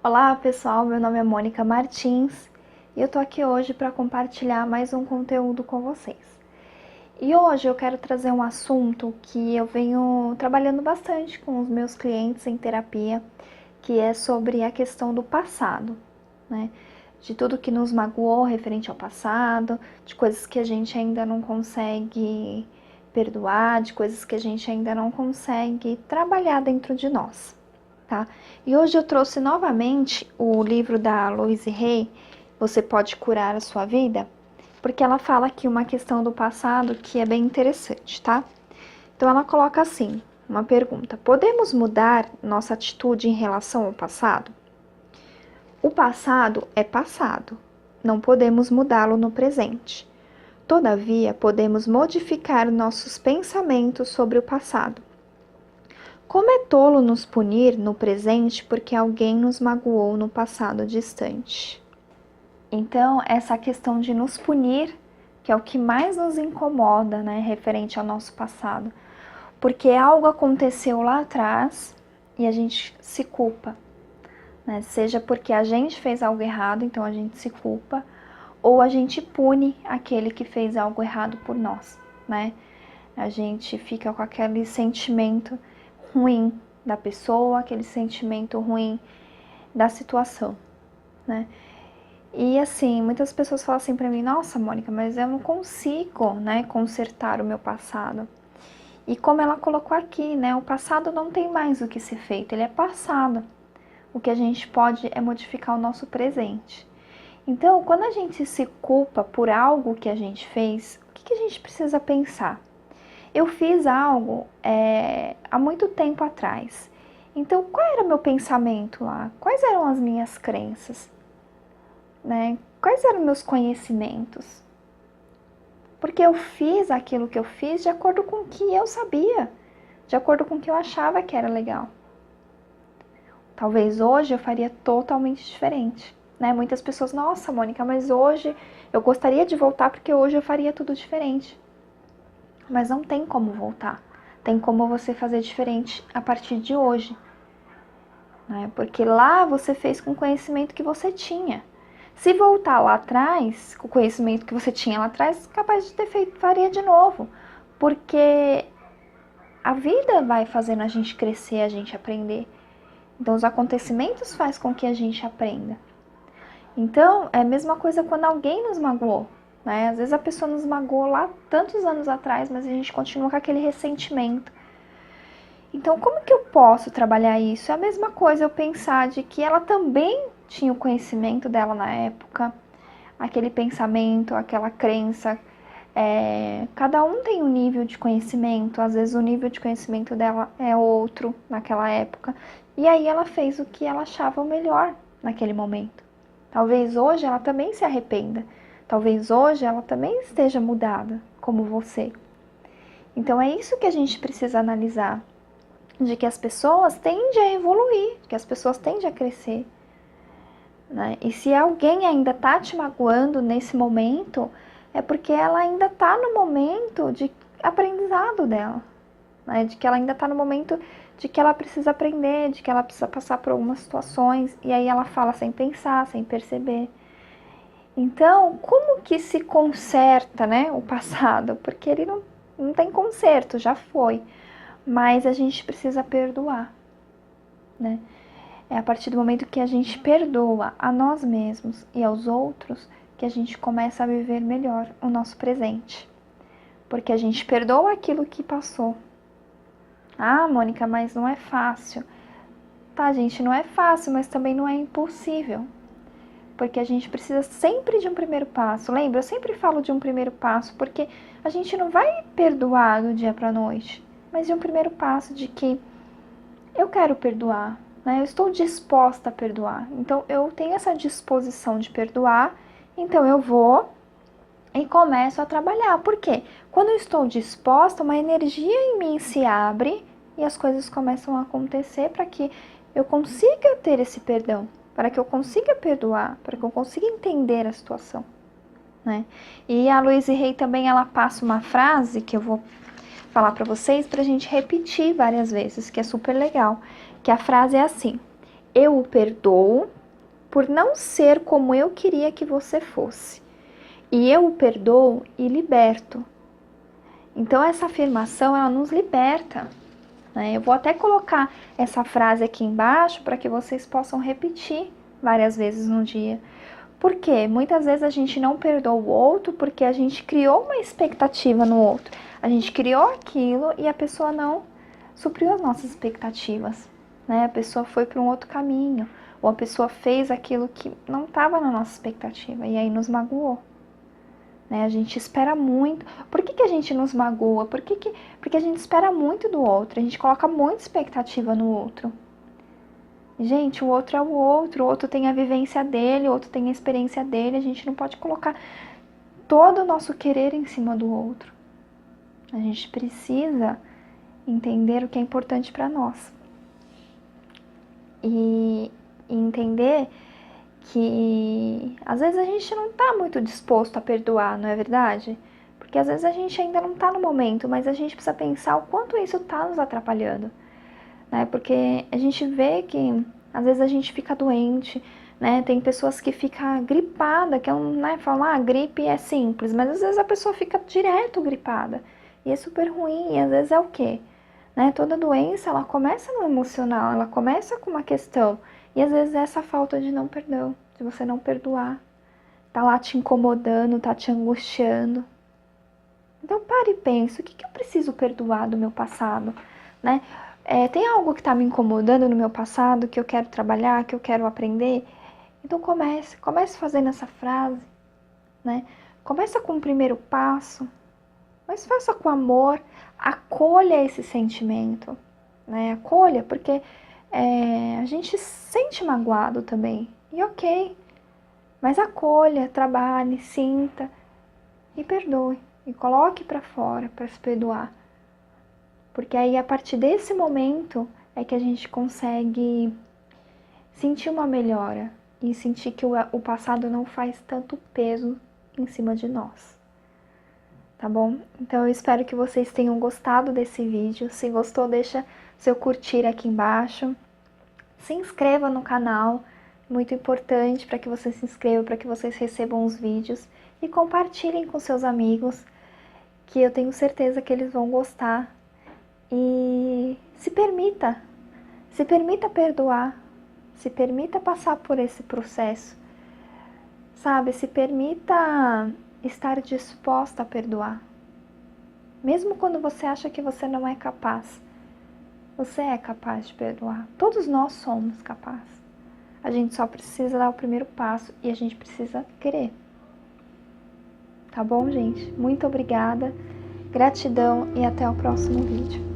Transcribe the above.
Olá pessoal, meu nome é Mônica Martins e eu tô aqui hoje para compartilhar mais um conteúdo com vocês. E hoje eu quero trazer um assunto que eu venho trabalhando bastante com os meus clientes em terapia, que é sobre a questão do passado, né? De tudo que nos magoou referente ao passado, de coisas que a gente ainda não consegue perdoar, de coisas que a gente ainda não consegue trabalhar dentro de nós. Tá? E hoje eu trouxe novamente o livro da Louise Hay, Você Pode Curar a Sua Vida, porque ela fala aqui uma questão do passado que é bem interessante, tá? Então ela coloca assim, uma pergunta: podemos mudar nossa atitude em relação ao passado? O passado é passado, não podemos mudá-lo no presente. Todavia, podemos modificar nossos pensamentos sobre o passado. Como é tolo nos punir no presente porque alguém nos magoou no passado distante. Então, essa questão de nos punir, que é o que mais nos incomoda, né, referente ao nosso passado. Porque algo aconteceu lá atrás e a gente se culpa, né? Seja porque a gente fez algo errado, então a gente se culpa, ou a gente pune aquele que fez algo errado por nós, né? A gente fica com aquele sentimento ruim da pessoa, aquele sentimento ruim da situação, né? E assim, muitas pessoas falam assim pra mim: nossa, Mônica, mas eu não consigo, né, consertar o meu passado. E como ela colocou aqui, né, o passado não tem mais o que ser feito, ele é passado. O que a gente pode é modificar o nosso presente. Então, quando a gente se culpa por algo que a gente fez, o que a gente precisa pensar? Eu fiz algo há muito tempo atrás. Então, qual era o meu pensamento lá? Quais eram as minhas crenças? Né? Quais eram meus conhecimentos? Porque eu fiz aquilo que eu fiz de acordo com o que eu sabia, de acordo com o que eu achava que era legal. Talvez hoje eu faria totalmente diferente. Né? Muitas pessoas: nossa, Mônica, mas hoje eu gostaria de voltar porque hoje eu faria tudo diferente. Mas não tem como voltar. Tem como você fazer diferente a partir de hoje. Né? Porque lá você fez com o conhecimento que você tinha. Se voltar lá atrás, com o conhecimento que você tinha lá atrás, capaz de ter feito, faria de novo. Porque a vida vai fazendo a gente crescer, a gente aprender. Então os acontecimentos fazem com que a gente aprenda. Então é a mesma coisa quando alguém nos magoou. Né? Às vezes a pessoa nos magoou lá tantos anos atrás, mas a gente continua com aquele ressentimento. Então, como que eu posso trabalhar isso? É a mesma coisa eu pensar de que ela também tinha o conhecimento dela na época, aquele pensamento, aquela crença. Cada um tem um nível de conhecimento, às vezes o nível de conhecimento dela é outro naquela época. E aí ela fez o que ela achava o melhor naquele momento. Talvez hoje ela também se arrependa. Talvez hoje ela também esteja mudada, como você. Então é isso que a gente precisa analisar. De que as pessoas tendem a evoluir, que as pessoas tendem a crescer. Né? E se alguém ainda está te magoando nesse momento, é porque ela ainda está no momento de aprendizado dela. Né? De que ela ainda está no momento de que ela precisa aprender, de que ela precisa passar por algumas situações. E aí ela fala sem pensar, sem perceber. Então, como que se conserta, né, o passado? Porque ele não tem conserto, já foi. Mas a gente precisa perdoar, né? É a partir do momento que a gente perdoa a nós mesmos e aos outros que a gente começa a viver melhor o nosso presente. Porque a gente perdoa aquilo que passou. Ah, Mônica, mas não é fácil. Tá, gente, não é fácil, mas também não é impossível. Porque a gente precisa sempre de um primeiro passo. Lembra? Eu sempre falo de um primeiro passo, porque a gente não vai perdoar do dia para a noite, mas de um primeiro passo de que eu quero perdoar, né? Eu estou disposta a perdoar. Então, eu tenho essa disposição de perdoar, então eu vou e começo a trabalhar. Por quê? Quando eu estou disposta, uma energia em mim se abre e as coisas começam a acontecer para que eu consiga ter esse perdão. Para que eu consiga perdoar, para que eu consiga entender a situação, né? E a Louise Hay também, ela passa uma frase que eu vou falar para vocês, para a gente repetir várias vezes, que é super legal, que a frase é assim: eu o perdoo por não ser como eu queria que você fosse. E eu o perdoo e liberto. Então essa afirmação, ela nos liberta, né? Eu vou até colocar essa frase aqui embaixo para que vocês possam repetir várias vezes no dia. Porque muitas vezes a gente não perdoa o outro porque a gente criou uma expectativa no outro. A gente criou aquilo e a pessoa não supriu as nossas expectativas, né? A pessoa foi para um outro caminho, ou a pessoa fez aquilo que não estava na nossa expectativa e aí nos magoou. Né? A gente espera muito. Por que a gente nos magoa? Porque a gente espera muito do outro, a gente coloca muita expectativa no outro. Gente, o outro é o outro tem a vivência dele, o outro tem a experiência dele, a gente não pode colocar todo o nosso querer em cima do outro. A gente precisa entender o que é importante para nós. E entender que às vezes a gente não tá muito disposto a perdoar, não é verdade? Porque às vezes a gente ainda não tá no momento, mas a gente precisa pensar o quanto isso tá nos atrapalhando, né? Porque a gente vê que às vezes a gente fica doente, né? Tem pessoas que ficam gripada, que né, falam, ah, gripe é simples, mas às vezes a pessoa fica direto gripada. E é super ruim, e às vezes é o quê? Né? Toda doença, ela começa no emocional, ela começa com uma questão. E às vezes é essa falta de não perdão, de você não perdoar. Tá lá te incomodando, tá te angustiando. Então pare e pense, o que eu preciso perdoar do meu passado? Né? Tem algo que tá me incomodando no meu passado, que eu quero trabalhar, que eu quero aprender? Então comece fazendo essa frase. Né? Começa com o primeiro passo, mas faça com amor, acolha esse sentimento. Né? Acolha, porque a gente se sente magoado também, e ok, mas acolha, trabalhe, sinta e perdoe, e coloque para fora para se perdoar, porque aí a partir desse momento é que a gente consegue sentir uma melhora e sentir que o passado não faz tanto peso em cima de nós, tá bom? Então eu espero que vocês tenham gostado desse vídeo. Se gostou, deixa seu curtir aqui embaixo. Se inscreva no canal, muito importante para que você se inscreva, para que vocês recebam os vídeos. E compartilhem com seus amigos, que eu tenho certeza que eles vão gostar. E se permita perdoar, se permita passar por esse processo, sabe? Se permita estar disposta a perdoar. Mesmo quando você acha que você não é capaz. Você é capaz de perdoar. Todos nós somos capazes. A gente só precisa dar o primeiro passo e a gente precisa querer. Tá bom, gente? Muito obrigada. Gratidão e até o próximo vídeo.